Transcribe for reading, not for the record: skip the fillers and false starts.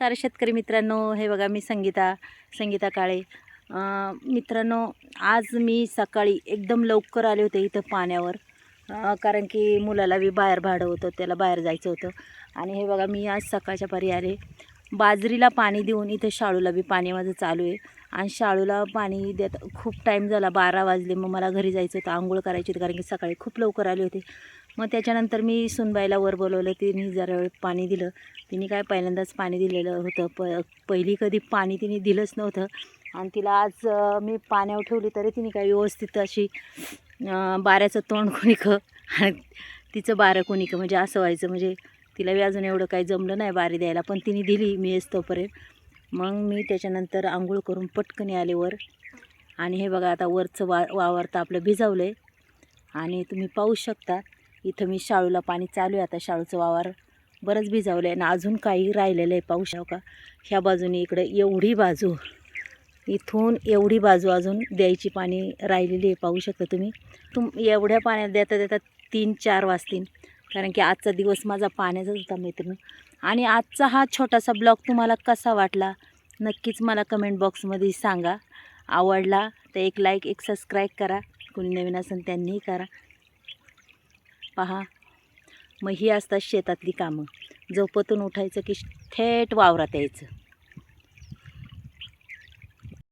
नमस्कार शेतकरी मित्रांनो, हे बघा मी संगीता काळे. मित्रांनो, आज मी सकाळी एकदम लवकर आले होते इथं पाण्यावर, कारण की मुलाला बी बाहेर भाडं होतं, त्याला बाहेर जायचं होतं. आणि हे बघा मी आज सकाळच्या पारी आले, बाजरीला पाणी देऊन इथं शाळूला बी पाणी माझं चालू आहे. आणि शाळूला पाणी देत खूप टाईम झाला, 12 वाजले. मग मला घरी जायचं होतं, आंघोळ करायची होती, कारण की सकाळी खूप लवकर आले होते. मग त्याच्यानंतर मी सुनबाईला वर बोलवलं, तिने जरा वेळ पाणी दिलं. तिने काय पहिल्यांदाच पाणी दिलेलं होतं, पहिली कधी पाणी तिने दिलंच नव्हतं. आणि तिला आज मी पाण्यावर ठेवली तरी तिने काय व्यवस्थित अशी बाऱ्याचं तोंड कोणीकं आणि तिचं बारं कोणीकं, म्हणजे असं व्हायचं. म्हणजे तिला बी अजून एवढं काही जमलं नाही बारी द्यायला, पण तिने दिली मी तोपर्यंत. मग मी त्याच्यानंतर आंघोळ करून पटकन आले वर. आणि हे बघा आता वरचं वावर तर आपलं भिजवलं आहे. आणि तुम्ही पाहू शकता इथं मी शाळूला पाणी चालू आहे. आता शाळूचं वावर बरंच भिजवलं आहे आणि अजून काही राहिलेलं आहे, पाहू शकता. ह्या बाजूने इकडे एवढी बाजू, इथून एवढी बाजू अजून द्यायची पाणी राहिलेली आहे, पाहू शकता तुम्ही. एवढ्या पाण्यात देता 3-4 वाजतील, कारण की आजचा दिवस माझा पाण्याचाच होता मित्रांनो. आणि आजचा हा छोटासा ब्लॉग तुम्हाला कसा वाटला नक्कीच मला कमेंट बॉक्समध्ये सांगा. आवडला तर एक लाईक, एक सबस्क्राईब करा, कोणी नवीन असेल त्यांनीही करा. पहा, मग ही असतात शेतातली कामं. झोपेतून उठायचं की थेट वावरात यायचं.